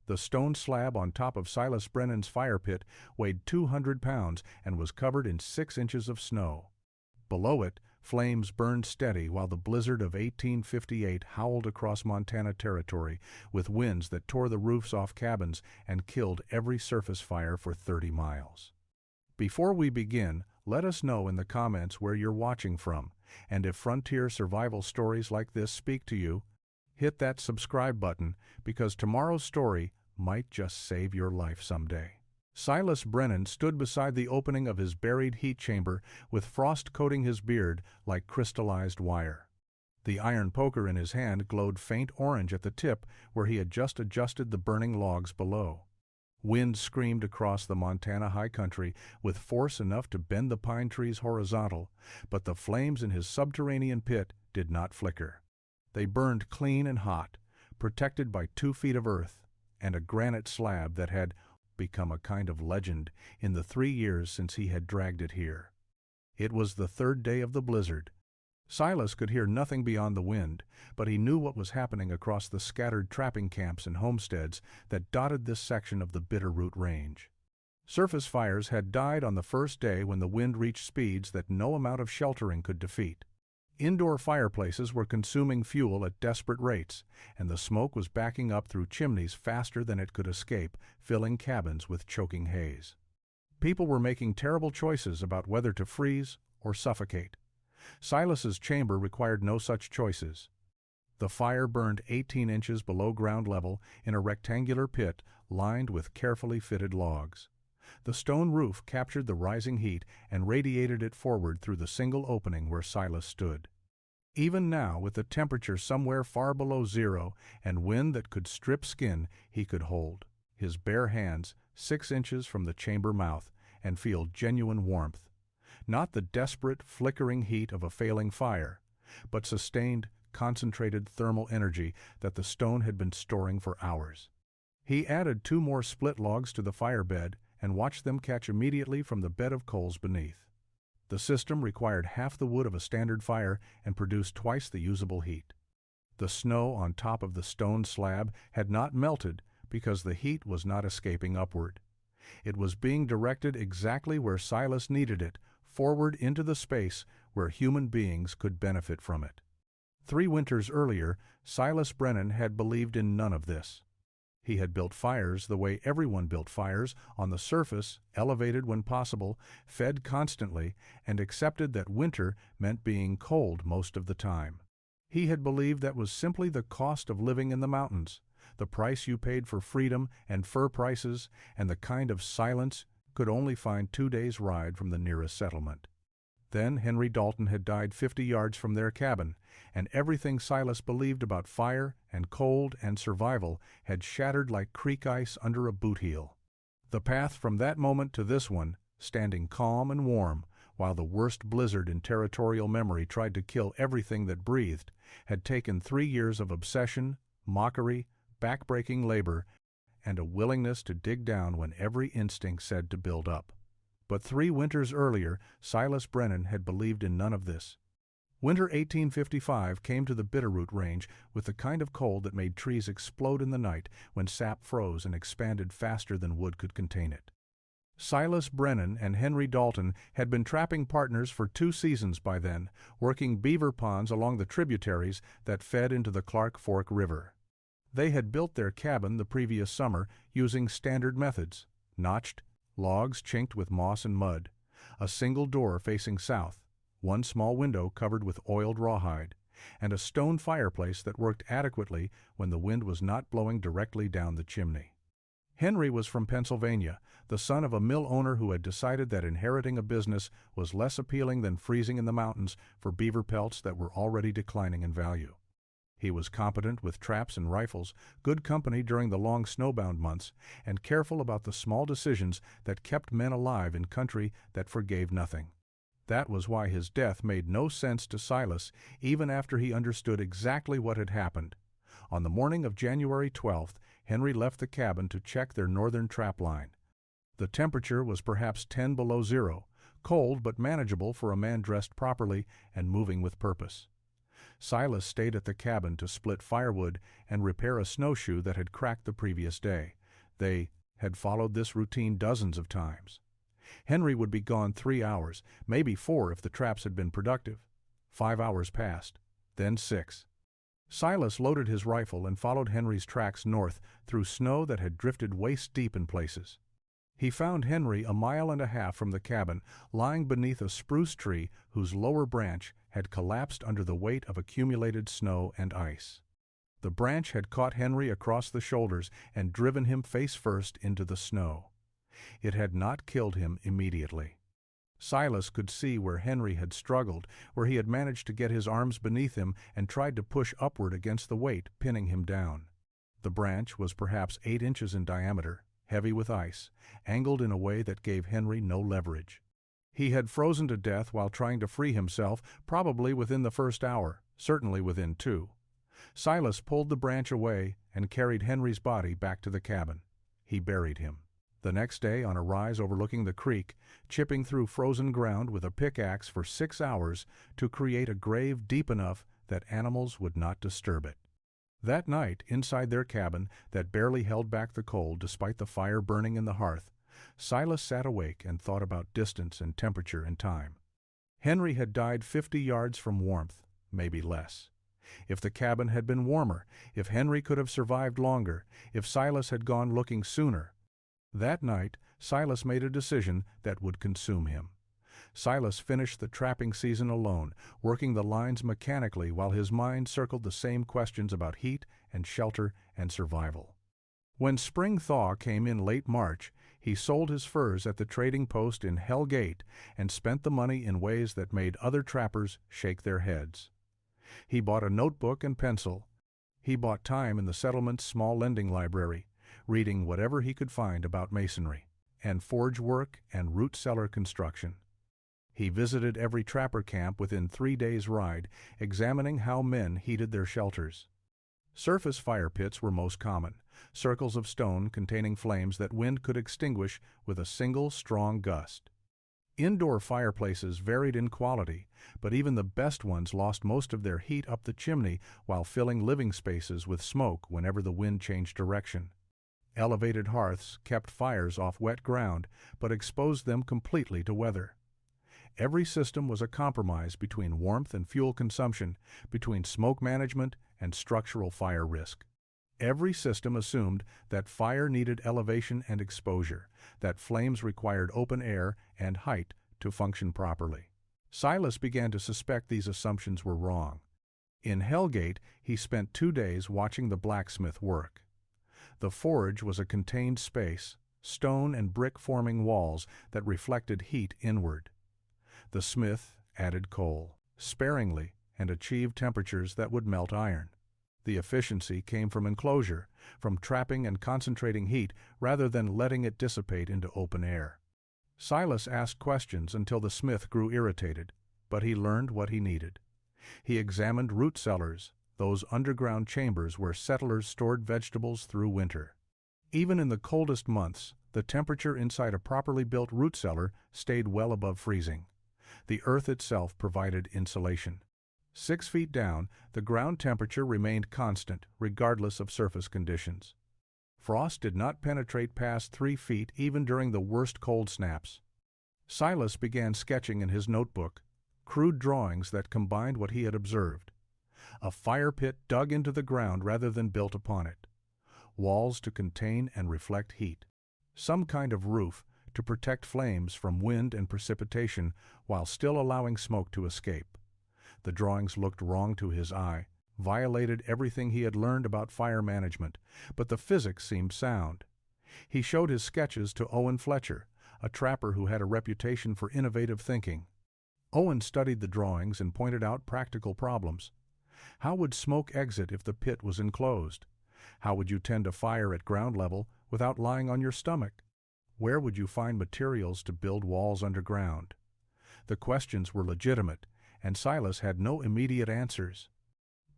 The stone slab on top of Silas Brennan's fire pit weighed 200 pounds and was covered in 6 inches of snow. Below it, flames burned steady while the blizzard of 1858 howled across Montana territory with winds that tore the roofs off cabins and killed every surface fire for 30 miles. Before we begin, let us know in the comments where you're watching from, and if frontier survival stories like this speak to you, hit that subscribe button because tomorrow's story might just save your life someday. Silas Brennan stood beside the opening of his buried heat chamber with frost coating his beard like crystallized wire. The iron poker in his hand glowed faint orange at the tip where he had just adjusted the burning logs below. Wind screamed across the Montana high country with force enough to bend the pine trees horizontal, but the flames in his subterranean pit did not flicker. They burned clean and hot, protected by 2 feet of earth and a granite slab that had become a kind of legend in the 3 years since he had dragged it here. It was the 3rd day of the blizzard. Silas could hear nothing beyond the wind, but he knew what was happening across the scattered trapping camps and homesteads that dotted this section of the Bitterroot Range. Surface fires had died on the first day when the wind reached speeds that no amount of sheltering could defeat. Indoor fireplaces were consuming fuel at desperate rates, and the smoke was backing up through chimneys faster than it could escape, filling cabins with choking haze. People were making terrible choices about whether to freeze or suffocate. Silas's chamber required no such choices. The fire burned 18 inches below ground level in a rectangular pit lined with carefully fitted logs. The stone roof captured the rising heat and radiated it forward through the single opening where Silas stood. Even now, with the temperature somewhere far below zero and wind that could strip skin, he could hold his bare hands 6 inches from the chamber mouth and feel genuine warmth. Not the desperate, flickering heat of a failing fire, but sustained, concentrated thermal energy that the stone had been storing for hours. He added 2 more split logs to the fire bed and watched them catch immediately from the bed of coals beneath. The system required half the wood of a standard fire and produced twice the usable heat. The snow on top of the stone slab had not melted because the heat was not escaping upward. It was being directed exactly where Silas needed it, forward into the space where human beings could benefit from it. 3 winters earlier, Silas Brennan had believed in none of this. He had built fires the way everyone built fires, on the surface, elevated when possible, fed constantly, and accepted that winter meant being cold most of the time. He had believed that was simply the cost of living in the mountains, the price you paid for freedom and fur prices, and the kind of silence could only find 2 days' ride from the nearest settlement. Then Henry Dalton had died 50 yards from their cabin, and everything Silas believed about fire and cold and survival had shattered like creek ice under a boot heel. The path from that moment to this one, standing calm and warm, while the worst blizzard in territorial memory tried to kill everything that breathed, had taken 3 years of obsession, mockery, back-breaking labor, and a willingness to dig down when every instinct said to build up. But 3 winters earlier, Silas Brennan had believed in none of this. Winter 1855 came to the Bitterroot Range with the kind of cold that made trees explode in the night when sap froze and expanded faster than wood could contain it. Silas Brennan and Henry Dalton had been trapping partners for 2 seasons by then, working beaver ponds along the tributaries that fed into the Clark Fork River. They had built their cabin the previous summer using standard methods: notched, logs chinked with moss and mud, a single door facing south, 1 small window covered with oiled rawhide, and a stone fireplace that worked adequately when the wind was not blowing directly down the chimney. Henry was from Pennsylvania, the son of a mill owner who had decided that inheriting a business was less appealing than freezing in the mountains for beaver pelts that were already declining in value. He was competent with traps and rifles, good company during the long snowbound months, and careful about the small decisions that kept men alive in country that forgave nothing. That was why his death made no sense to Silas, even after he understood exactly what had happened. On the morning of January 12th, Henry left the cabin to check their northern trap line. The temperature was perhaps 10 below zero, cold but manageable for a man dressed properly and moving with purpose. Silas stayed at the cabin to split firewood and repair a snowshoe that had cracked the previous day. They had followed this routine dozens of times. Henry would be gone 3 hours, maybe 4 if the traps had been productive. 5 hours passed, then 6. Silas loaded his rifle and followed Henry's tracks north through snow that had drifted waist-deep in places. He found Henry 1.5 miles from the cabin, lying beneath a spruce tree whose lower branch had collapsed under the weight of accumulated snow and ice. The branch had caught Henry across the shoulders and driven him face first into the snow. It had not killed him immediately. Silas could see where Henry had struggled, where he had managed to get his arms beneath him and tried to push upward against the weight, pinning him down. The branch was perhaps 8 inches in diameter, heavy with ice, angled in a way that gave Henry no leverage. He had frozen to death while trying to free himself, probably within the first hour, certainly within 2. Silas pulled the branch away and carried Henry's body back to the cabin. He buried him. The next day, on a rise overlooking the creek, chipping through frozen ground with a pickaxe for 6 hours to create a grave deep enough that animals would not disturb it. That night, inside their cabin that barely held back the cold despite the fire burning in the hearth, Silas sat awake and thought about distance and temperature and time. Henry had died 50 yards from warmth, maybe less. If the cabin had been warmer, if Henry could have survived longer, if Silas had gone looking sooner. That night, Silas made a decision that would consume him. Silas finished the trapping season alone, working the lines mechanically while his mind circled the same questions about heat and shelter and survival. When spring thaw came in late March, he sold his furs at the trading post in Hell Gate and spent the money in ways that made other trappers shake their heads. He bought a notebook and pencil. He bought time in the settlement's small lending library, reading whatever he could find about masonry, and forge work and root cellar construction. He visited every trapper camp within 3 days' ride, examining how men heated their shelters. Surface fire pits were most common, circles of stone containing flames that wind could extinguish with a single strong gust. Indoor fireplaces varied in quality, but even the best ones lost most of their heat up the chimney while filling living spaces with smoke whenever the wind changed direction. Elevated hearths kept fires off wet ground, but exposed them completely to weather. Every system was a compromise between warmth and fuel consumption, between smoke management and structural fire risk. Every system assumed that fire needed elevation and exposure, that flames required open air and height to function properly. Silas began to suspect these assumptions were wrong. In Hell Gate, he spent 2 days watching the blacksmith work. The forge was a contained space, stone and brick forming walls that reflected heat inward. The smith added coal, sparingly, and achieved temperatures that would melt iron. The efficiency came from enclosure, from trapping and concentrating heat rather than letting it dissipate into open air. Silas asked questions until the smith grew irritated, but he learned what he needed. He examined root cellars, those underground chambers where settlers stored vegetables through winter. Even in the coldest months, the temperature inside a properly built root cellar stayed well above freezing. The earth itself provided insulation. 6 feet down, the ground temperature remained constant, regardless of surface conditions. Frost did not penetrate past 3 feet even during the worst cold snaps. Silas began sketching in his notebook, crude drawings that combined what he had observed. A fire pit dug into the ground rather than built upon it. Walls to contain and reflect heat. Some kind of roof to protect flames from wind and precipitation while still allowing smoke to escape. The drawings looked wrong to his eye, violated everything he had learned about fire management, but the physics seemed sound. He showed his sketches to Owen Fletcher, a trapper who had a reputation for innovative thinking. Owen studied the drawings and pointed out practical problems. How would smoke exit if the pit was enclosed? How would you tend a fire at ground level without lying on your stomach? Where would you find materials to build walls underground? The questions were legitimate, and Silas had no immediate answers.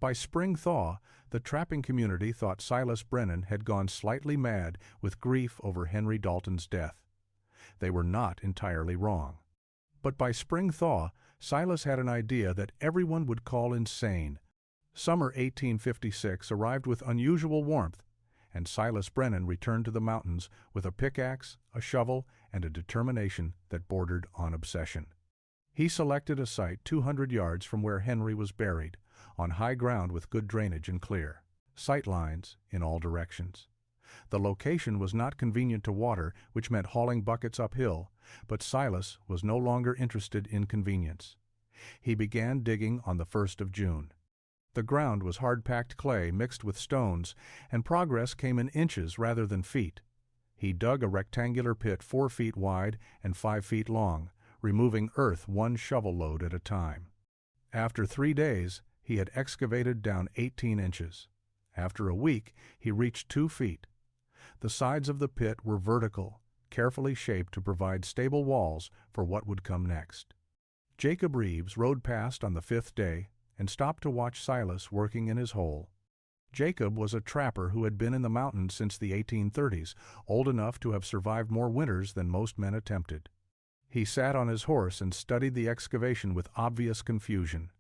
By spring thaw, the trapping community thought Silas Brennan had gone slightly mad with grief over Henry Dalton's death. They were not entirely wrong. But by spring thaw, Silas had an idea that everyone would call insane, Summer 1856 arrived with unusual warmth, and Silas Brennan returned to the mountains with a pickaxe, a shovel, and a determination that bordered on obsession. He selected a site 200 yards from where Henry was buried, on high ground with good drainage and clear sight lines in all directions. The location was not convenient to water, which meant hauling buckets uphill, but Silas was no longer interested in convenience. He began digging on the 1st of June. The ground was hard-packed clay mixed with stones, and progress came in inches rather than feet. He dug a rectangular pit 4 feet wide and 5 feet long, removing earth 1 shovel load at a time. After 3 days, he had excavated down 18 inches. After a week, he reached 2 feet. The sides of the pit were vertical, carefully shaped to provide stable walls for what would come next. Jacob Reeves rode past on the 5th day and stopped to watch Silas working in his hole. Jacob was a trapper who had been in the mountains since the 1830s, old enough to have survived more winters than most men attempted. He sat on his horse and studied the excavation with obvious confusion.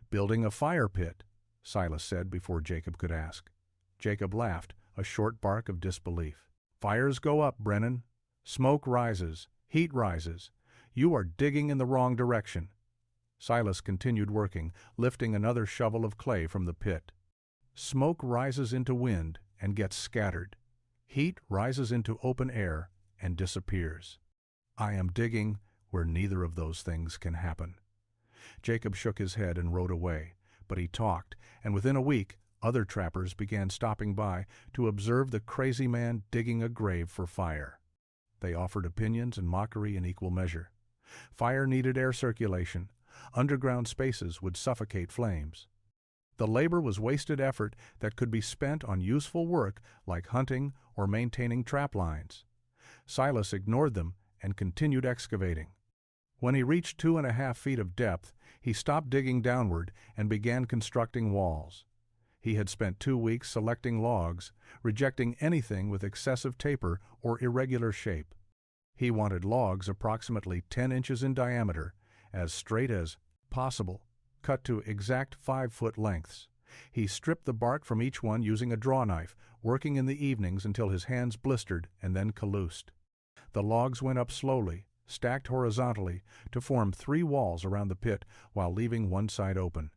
"Building a fire pit," Silas said before Jacob could ask. Jacob laughed, a short bark of disbelief. "Fires go up, Brennan. Smoke rises, heat rises. You are digging in the wrong direction." Silas continued working, lifting another shovel of clay from the pit. "Smoke rises into wind and gets scattered. Heat rises into open air and disappears. I am digging where neither of those things can happen." Jacob shook his head and rode away, but he talked, and within a week other trappers began stopping by to observe the crazy man digging a grave for fire. They offered opinions and mockery in equal measure. Fire needed air circulation. Underground spaces would suffocate flames. The labor was wasted effort that could be spent on useful work like hunting or maintaining trap lines. Silas ignored them and continued excavating. When he reached 2.5 feet of depth, he stopped digging downward and began constructing walls. He had spent 2 weeks selecting logs, rejecting anything with excessive taper or irregular shape. He wanted logs approximately 10 inches in diameter, as straight as possible, cut to exact 5-foot lengths. He stripped the bark from each one using a draw knife, working in the evenings until his hands blistered and then calloused. The logs went up slowly, stacked horizontally, to form 3 walls around the pit while leaving one side open.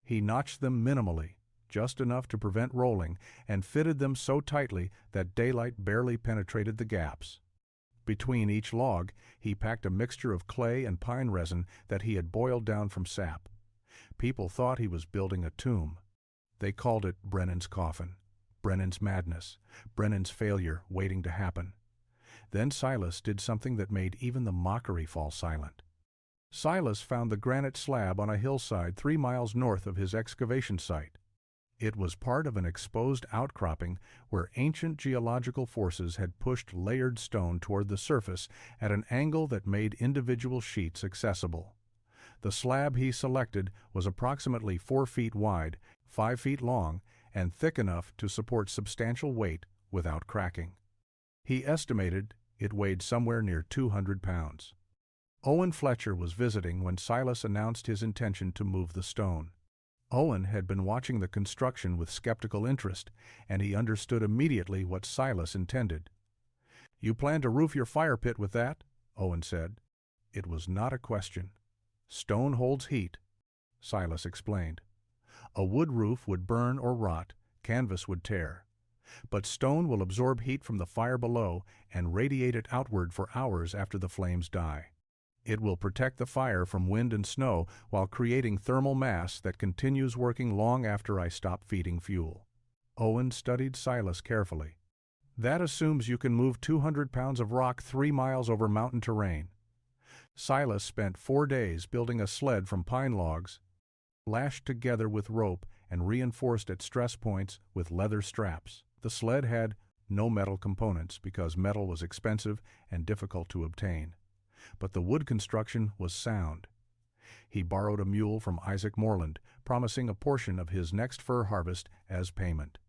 He notched them minimally, just enough to prevent rolling, and fitted them so tightly that daylight barely penetrated the gaps. Between each log, he packed a mixture of clay and pine resin that he had boiled down from sap. People thought he was building a tomb. They called it Brennan's coffin, Brennan's madness, Brennan's failure waiting to happen. Then Silas did something that made even the mockery fall silent. Silas found the granite slab on a hillside 3 miles north of his excavation site. It was part of an exposed outcropping where ancient geological forces had pushed layered stone toward the surface at an angle that made individual sheets accessible. The slab he selected was approximately 4 feet wide, 5 feet long, and thick enough to support substantial weight without cracking. He estimated it weighed somewhere near 200 pounds. Owen Fletcher was visiting when Silas announced his intention to move the stone. Owen had been watching the construction with skeptical interest, and he understood immediately what Silas intended. "You plan to roof your fire pit with that?" Owen said. It was not a question. "Stone holds heat," Silas explained. "A wood roof would burn or rot, canvas would tear. But stone will absorb heat from the fire below and radiate it outward for hours after the flames die. It will protect the fire from wind and snow while creating thermal mass that continues working long after I stop feeding fuel." Owen studied Silas carefully. "That assumes you can move 200 pounds of rock 3 miles over mountain terrain." Silas spent 4 days building a sled from pine logs, lashed together with rope and reinforced at stress points with leather straps. The sled had no metal components because metal was expensive and difficult to obtain. But the wood construction was sound. He borrowed a mule from Isaac Moreland, promising a portion of his next fur harvest as payment.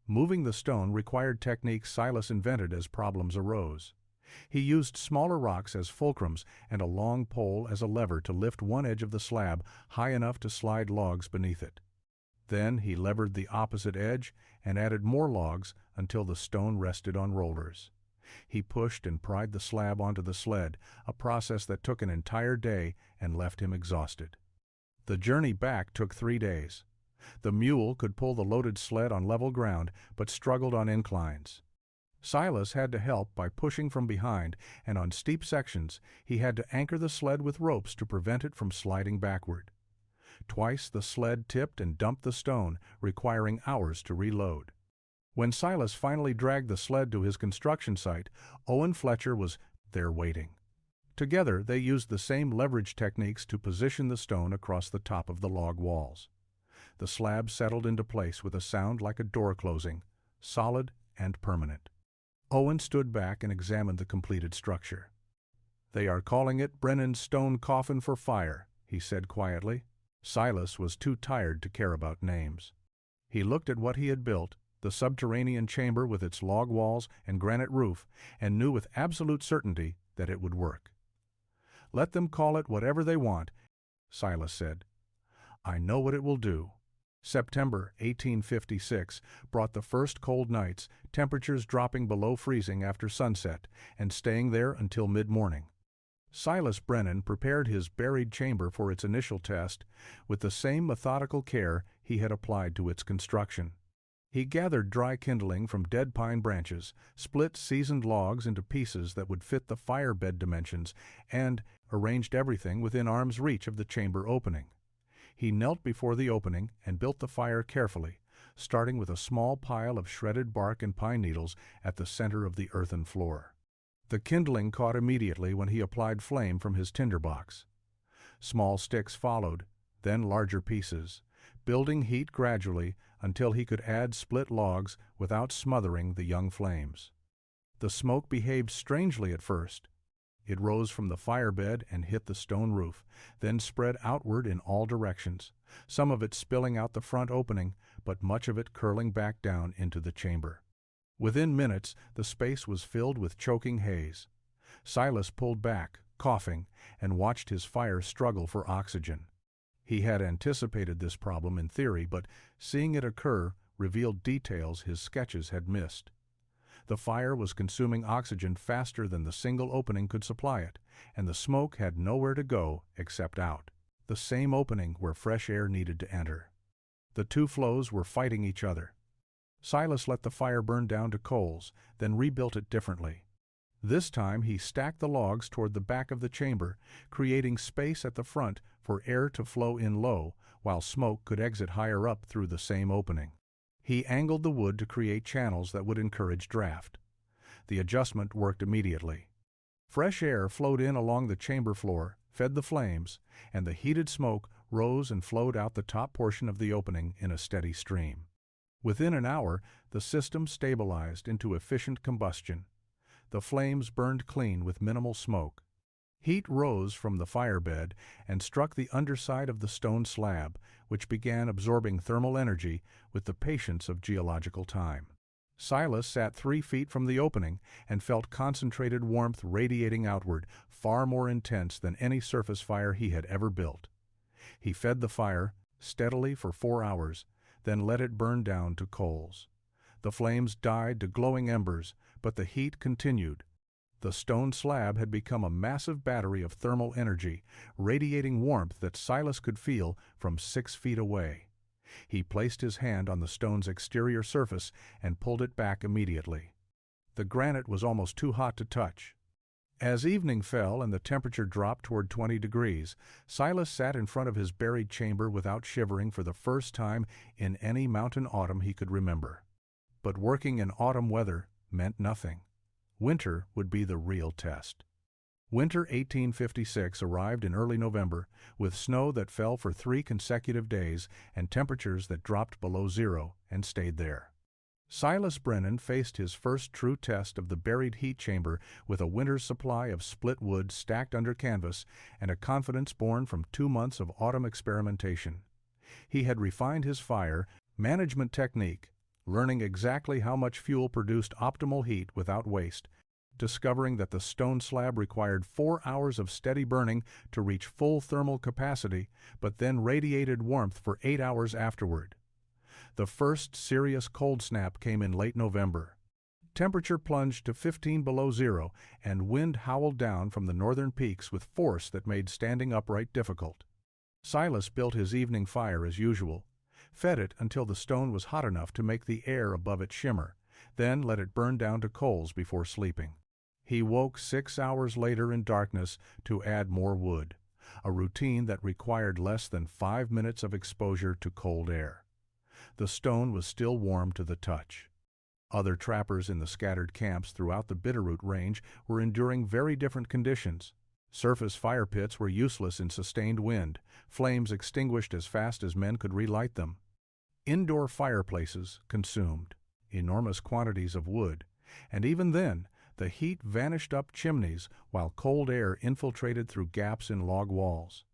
Moving the stone required techniques Silas invented as problems arose. He used smaller rocks as fulcrums and a long pole as a lever to lift one edge of the slab high enough to slide logs beneath it. Then he levered the opposite edge and added more logs until the stone rested on rollers. He pushed and pried the slab onto the sled, a process that took an entire day and left him exhausted. The journey back took 3 days. The mule could pull the loaded sled on level ground, but struggled on inclines. Silas had to help by pushing from behind, and on steep sections he had to anchor the sled with ropes to prevent it from sliding backward. Twice the sled tipped and dumped the stone, requiring hours to reload. When Silas finally dragged the sled to his construction site, Owen Fletcher was there waiting. Together they used the same leverage techniques to position the stone across the top of the log walls. The slab settled into place with a sound like a door closing, solid and permanent. Owen stood back and examined the completed structure. "They are calling it Brennan's stone coffin for fire," he said quietly. Silas was too tired to care about names. He looked at what he had built, the subterranean chamber with its log walls and granite roof, and knew with absolute certainty that it would work. "Let them call it whatever they want," Silas said. "I know what it will do." September 1856 brought the first cold nights, temperatures dropping below freezing after sunset and staying there until mid-morning. Silas Brennan prepared his buried chamber for its initial test with the same methodical care he had applied to its construction. He gathered dry kindling from dead pine branches, split seasoned logs into pieces that would fit the fire bed dimensions, and arranged everything within arm's reach of the chamber opening. He knelt before the opening and built the fire carefully, starting with a small pile of shredded bark and pine needles at the center of the earthen floor. The kindling caught immediately when he applied flame from his tinderbox. Small sticks followed, then larger pieces, building heat gradually until he could add split logs without smothering the young flames. The smoke behaved strangely at first. It rose from the firebed and hit the stone roof, then spread outward in all directions, some of it spilling out the front opening, but much of it curling back down into the chamber. Within minutes, the space was filled with choking haze. Silas pulled back, coughing, and watched his fire struggle for oxygen. He had anticipated this problem in theory, but seeing it occur revealed details his sketches had missed. The fire was consuming oxygen faster than the single opening could supply it, and the smoke had nowhere to go except out, the same opening where fresh air needed to enter. The two flows were fighting each other. Silas let the fire burn down to coals, then rebuilt it differently. This time he stacked the logs toward the back of the chamber, creating space at the front for air to flow in low, while smoke could exit higher up through the same opening. He angled the wood to create channels that would encourage draft. The adjustment worked immediately. Fresh air flowed in along the chamber floor, fed the flames, and the heated smoke rose and flowed out the top portion of the opening in a steady stream. Within an hour, the system stabilized into efficient combustion. The flames burned clean with minimal smoke. Heat rose from the firebed and struck the underside of the stone slab, which began absorbing thermal energy with the patience of geological time. Silas sat 3 feet from the opening and felt concentrated warmth radiating outward, far more intense than any surface fire he had ever built. He fed the fire steadily for 4 hours, then let it burn down to coals. The flames died to glowing embers, but the heat continued. The stone slab had become a massive battery of thermal energy, radiating warmth that Silas could feel from 6 feet away. He placed his hand on the stone's exterior surface and pulled it back immediately. The granite was almost too hot to touch. As evening fell and the temperature dropped toward 20 degrees, Silas sat in front of his buried chamber without shivering for the first time in any mountain autumn he could remember. But working in autumn weather meant nothing. Winter would be the real test. Winter 1856 arrived in early November, with snow that fell for 3 consecutive days and temperatures that dropped below zero and stayed there. Silas Brennan faced his first true test of the buried heat chamber with a winter's supply of split wood stacked under canvas and a confidence born from 2 months of autumn experimentation. He had refined his fire management technique, learning exactly how much fuel produced optimal heat without waste, discovering that the stone slab required 4 hours of steady burning to reach full thermal capacity, but then radiated warmth for 8 hours afterward. The first serious cold snap came in late November. Temperature plunged to 15 below zero, and wind howled down from the northern peaks with force that made standing upright difficult. Silas built his evening fire as usual, fed it until the stone was hot enough to make the air above it shimmer, then let it burn down to coals before sleeping. He woke 6 hours later in darkness to add more wood, a routine that required less than 5 minutes of exposure to cold air. The stone was still warm to the touch. Other trappers in the scattered camps throughout the Bitterroot Range were enduring very different conditions. Surface fire pits were useless in sustained wind, flames extinguished as fast as men could relight them. Indoor fireplaces consumed enormous quantities of wood, and even then, the heat vanished up chimneys while cold air infiltrated through gaps in log walls.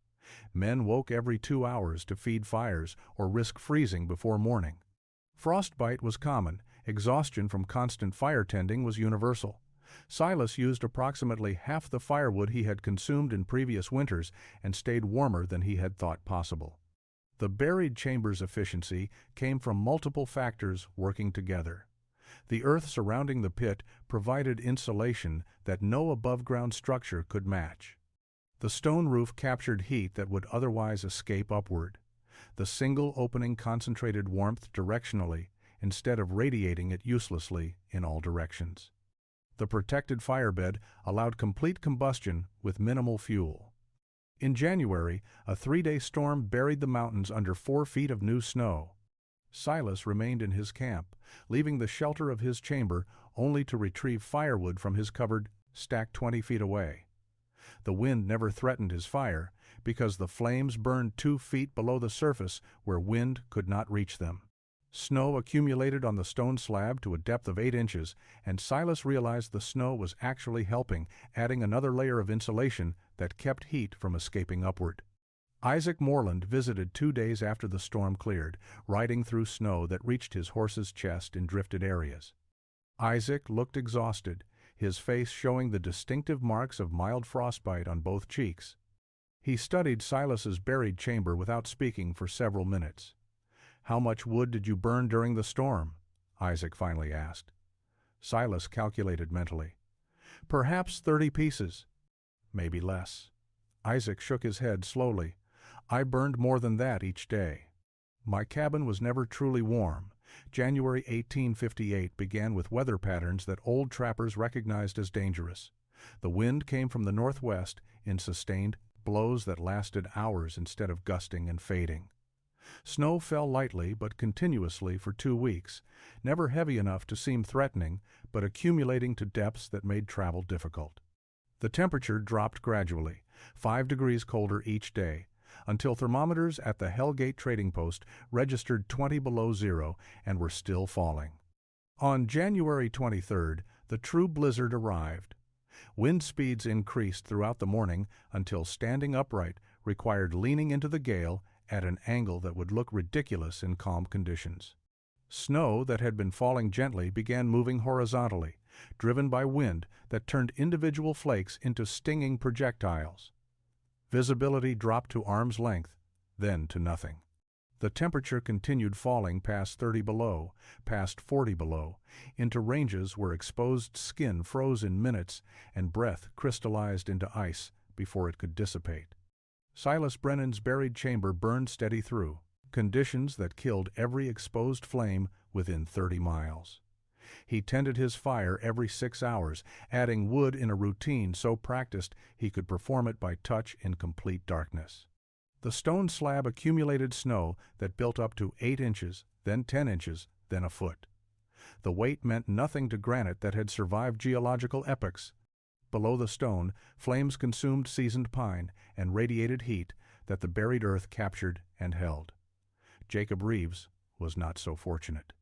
Men woke every 2 hours to feed fires or risk freezing before morning. Frostbite was common. Exhaustion from constant fire tending was universal. Silas used approximately half the firewood he had consumed in previous winters and stayed warmer than he had thought possible. The buried chamber's efficiency came from multiple factors working together. The earth surrounding the pit provided insulation that no above-ground structure could match. The stone roof captured heat that would otherwise escape upward. The single opening concentrated warmth directionally, instead of radiating it uselessly in all directions. The protected firebed allowed complete combustion with minimal fuel. In January, a 3-day storm buried the mountains under 4 feet of new snow. Silas remained in his camp, leaving the shelter of his chamber only to retrieve firewood from his cupboard stacked 20 feet away. The wind never threatened his fire, because the flames burned 2 feet below the surface where wind could not reach them. Snow accumulated on the stone slab to a depth of 8 inches, and Silas realized the snow was actually helping, adding another layer of insulation that kept heat from escaping upward. Isaac Moreland visited 2 days after the storm cleared, riding through snow that reached his horse's chest in drifted areas. Isaac looked exhausted, his face showing the distinctive marks of mild frostbite on both cheeks. He studied Silas's buried chamber without speaking for several minutes. "How much wood did you burn during the storm?" Isaac finally asked. Silas calculated mentally. "Perhaps 30 pieces. Maybe less." Isaac shook his head slowly. "I burned more than that each day. My cabin was never truly warm. January 1858 began with weather patterns that old trappers recognized as dangerous. The wind came from the northwest in sustained blows that lasted hours instead of gusting and fading. Snow fell lightly but continuously for 2 weeks, never heavy enough to seem threatening, but accumulating to depths that made travel difficult. The temperature dropped gradually, 5 degrees colder each day, until thermometers at the Hellgate trading post registered 20 below zero and were still falling. On January 23rd, the true blizzard arrived. Wind speeds increased throughout the morning until standing upright required leaning into the gale at an angle that would look ridiculous in calm conditions. Snow that had been falling gently began moving horizontally, driven by wind that turned individual flakes into stinging projectiles. Visibility dropped to arm's length, then to nothing. The temperature continued falling past 30 below, past 40 below, into ranges where exposed skin froze in minutes and breath crystallized into ice before it could dissipate. Silas Brennan's buried chamber burned steady through, conditions that killed every exposed flame within 30 miles. He tended his fire every 6 hours, adding wood in a routine so practiced he could perform it by touch in complete darkness. The stone slab accumulated snow that built up to 8 inches, then 10 inches, then a foot. The weight meant nothing to granite that had survived geological epochs. Below the stone, flames consumed seasoned pine and radiated heat that the buried earth captured and held. Jacob Reeves was not so fortunate.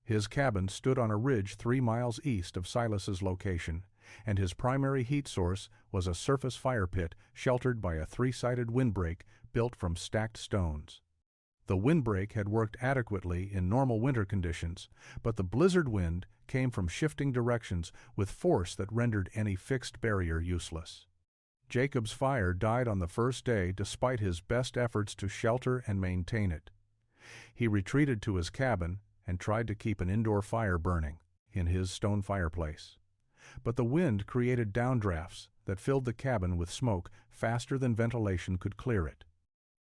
His cabin stood on a ridge 3 miles east of Silas's location, and his primary heat source was a surface fire pit sheltered by a 3-sided windbreak built from stacked stones. The windbreak had worked adequately in normal winter conditions, but the blizzard wind came from shifting directions with force that rendered any fixed barrier useless. Jacob's fire died on the first day despite his best efforts to shelter and maintain it. He retreated to his cabin and tried to keep an indoor fire burning in his stone fireplace. But the wind created downdrafts that filled the cabin with smoke faster than ventilation could clear it.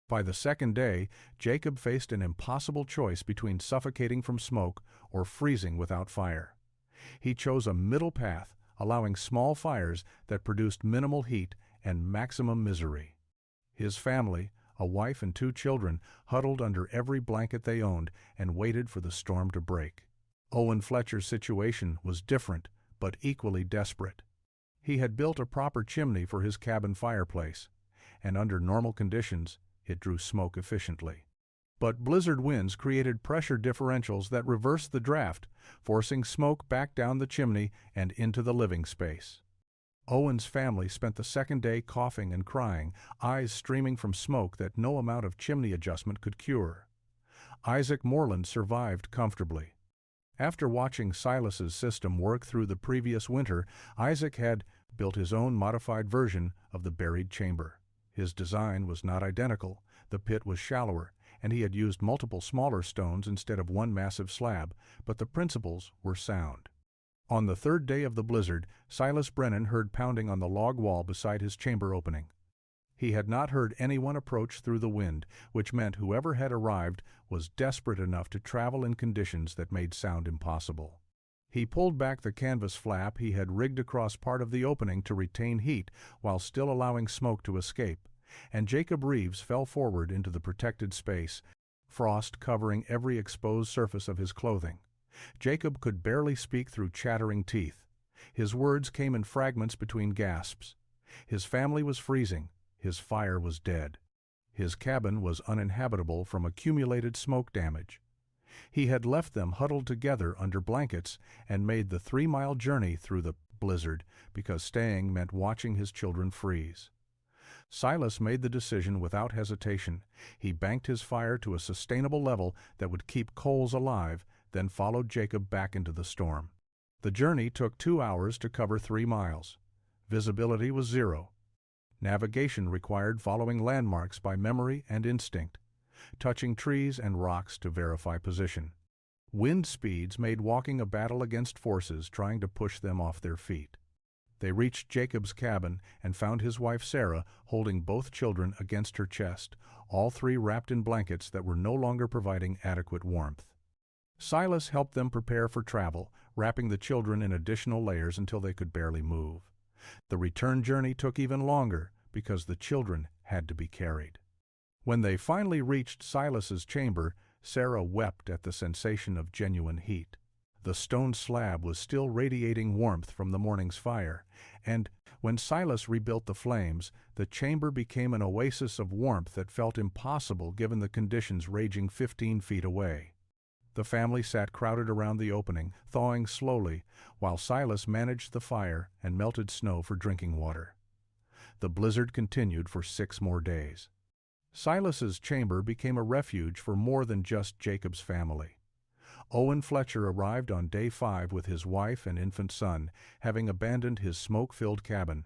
By the second day, Jacob faced an impossible choice between suffocating from smoke or freezing without fire. He chose a middle path, allowing small fires that produced minimal heat and maximum misery. His family, a wife and 2 children, huddled under every blanket they owned and waited for the storm to break. Owen Fletcher's situation was different, but equally desperate. He had built a proper chimney for his cabin fireplace, and under normal conditions, it drew smoke efficiently. But blizzard winds created pressure differentials that reversed the draft, forcing smoke back down the chimney and into the living space. Owen's family spent the second day coughing and crying, eyes streaming from smoke that no amount of chimney adjustment could cure. Isaac Moreland survived comfortably. After watching Silas's system work through the previous winter, Isaac had built his own modified version of the buried chamber. His design was not identical, the pit was shallower, and he had used multiple smaller stones instead of one massive slab, but the principles were sound. On the third day of the blizzard, Silas Brennan heard pounding on the log wall beside his chamber opening. He had not heard anyone approach through the wind, which meant whoever had arrived was desperate enough to travel in conditions that made sound impossible. He pulled back the canvas flap he had rigged across part of the opening to retain heat while still allowing smoke to escape, and Jacob Reeves fell forward into the protected space, frost covering every exposed surface of his clothing. Jacob could barely speak through chattering teeth. His words came in fragments between gasps. His family was freezing. His fire was dead. His cabin was uninhabitable from accumulated smoke damage. He had left them huddled together under blankets and made the 3-mile journey through the blizzard because staying meant watching his children freeze. Silas made the decision without hesitation. He banked his fire to a sustainable level that would keep coals alive, then followed Jacob back into the storm. The journey took 2 hours to cover 3 miles. Visibility was 0. Navigation required following landmarks by memory and instinct, touching trees and rocks to verify position. Wind speeds made walking a battle against forces trying to push them off their feet. They reached Jacob's cabin and found his wife Sarah holding both children against her chest, all 3 wrapped in blankets that were no longer providing adequate warmth. Silas helped them prepare for travel, wrapping the children in additional layers until they could barely move. The return journey took even longer because the children had to be carried. When they finally reached Silas's chamber, Sarah wept at the sensation of genuine heat. The stone slab was still radiating warmth from the morning's fire, and when Silas rebuilt the flames, the chamber became an oasis of warmth that felt impossible given the conditions raging 15 feet away. The family sat crowded around the opening, thawing slowly, while Silas managed the fire and melted snow for drinking water. The blizzard continued for 6 more days. Silas's chamber became a refuge for more than just Jacob's family. Owen Fletcher arrived on day 5 with his wife and infant son, having abandoned his smoke-filled cabin.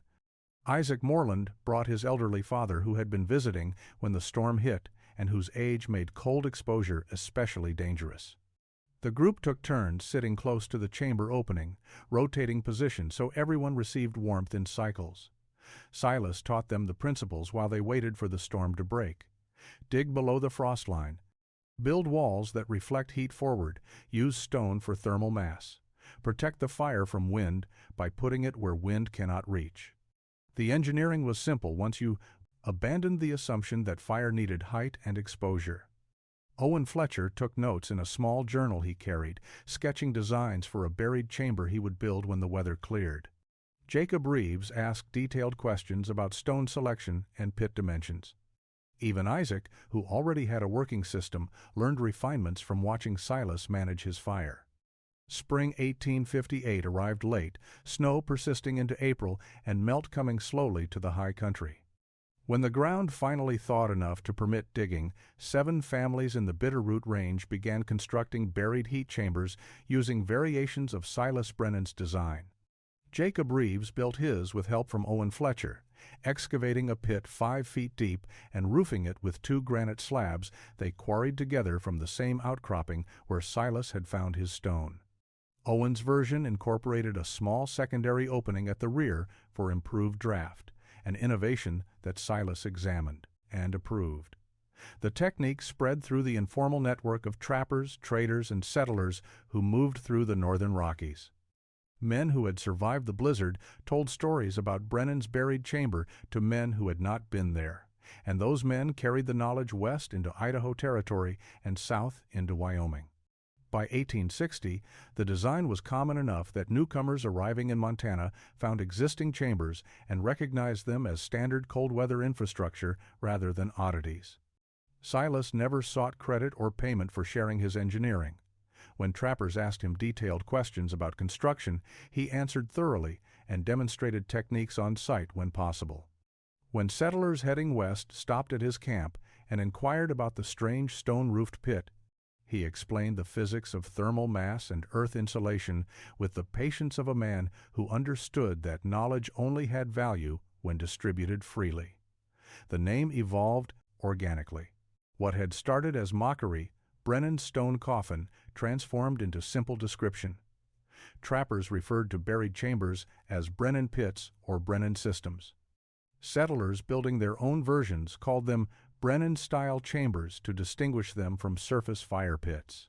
Isaac Moreland brought his elderly father who had been visiting when the storm hit and whose age made cold exposure especially dangerous. The group took turns sitting close to the chamber opening, rotating positions so everyone received warmth in cycles. Silas taught them the principles while they waited for the storm to break. Dig below the frost line. Build walls that reflect heat forward. Use stone for thermal mass. Protect the fire from wind by putting it where wind cannot reach. The engineering was simple once you abandoned the assumption that fire needed height and exposure. Owen Fletcher took notes in a small journal he carried, sketching designs for a buried chamber he would build when the weather cleared. Jacob Reeves asked detailed questions about stone selection and pit dimensions. Even Isaac, who already had a working system, learned refinements from watching Silas manage his fire. Spring 1858 arrived late, snow persisting into April and melt coming slowly to the high country. When the ground finally thawed enough to permit digging, 7 families in the Bitterroot Range began constructing buried heat chambers using variations of Silas Brennan's design. Jacob Reeves built his with help from Owen Fletcher, Excavating a pit 5 feet deep and roofing it with 2 granite slabs, they quarried together from the same outcropping where Silas had found his stone. Owen's version incorporated a small secondary opening at the rear for improved draft, an innovation that Silas examined and approved. The technique spread through the informal network of trappers, traders, and settlers who moved through the northern Rockies. Men who had survived the blizzard told stories about Brennan's buried chamber to men who had not been there, and those men carried the knowledge west into Idaho Territory and south into Wyoming. By 1860, the design was common enough that newcomers arriving in Montana found existing chambers and recognized them as standard cold-weather infrastructure rather than oddities. Silas never sought credit or payment for sharing his engineering. When trappers asked him detailed questions about construction, he answered thoroughly and demonstrated techniques on site when possible. When settlers heading west stopped at his camp and inquired about the strange stone-roofed pit, he explained the physics of thermal mass and earth insulation with the patience of a man who understood that knowledge only had value when distributed freely. The name evolved organically. What had started as mockery, Brennan's stone coffin, transformed into simple description. Trappers referred to buried chambers as Brennan pits or Brennan systems. Settlers building their own versions called them Brennan-style chambers to distinguish them from surface fire pits.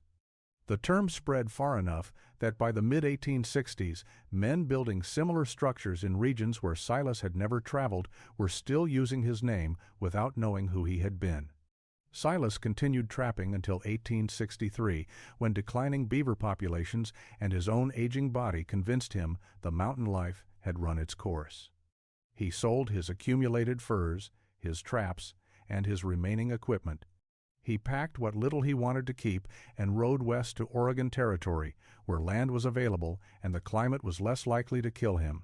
The term spread far enough that by the mid-1860s, men building similar structures in regions where Silas had never traveled were still using his name without knowing who he had been. Silas continued trapping until 1863, when declining beaver populations and his own aging body convinced him the mountain life had run its course. He sold his accumulated furs, his traps, and his remaining equipment. He packed what little he wanted to keep and rode west to Oregon Territory, where land was available and the climate was less likely to kill him.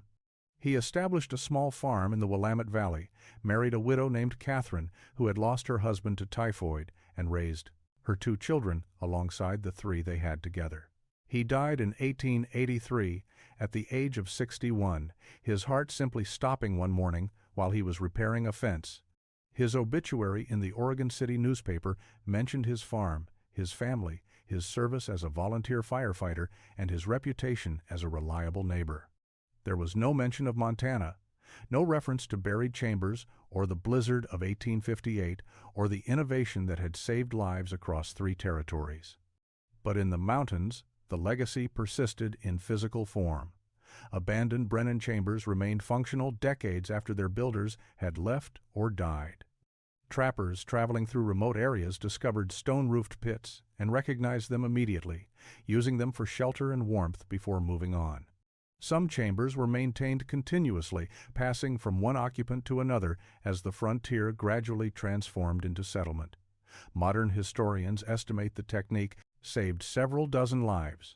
He established a small farm in the Willamette Valley, married a widow named Catherine who had lost her husband to typhoid, and raised her 2 children alongside the 3 they had together. He died in 1883 at the age of 61, his heart simply stopping one morning while he was repairing a fence. His obituary in the Oregon City newspaper mentioned his farm, his family, his service as a volunteer firefighter, and his reputation as a reliable neighbor. There was no mention of Montana, no reference to buried chambers or the blizzard of 1858 or the innovation that had saved lives across 3 territories. But in the mountains, the legacy persisted in physical form. Abandoned Brennan chambers remained functional decades after their builders had left or died. Trappers traveling through remote areas discovered stone-roofed pits and recognized them immediately, using them for shelter and warmth before moving on. Some chambers were maintained continuously, passing from one occupant to another as the frontier gradually transformed into settlement. Modern historians estimate the technique saved several dozen lives.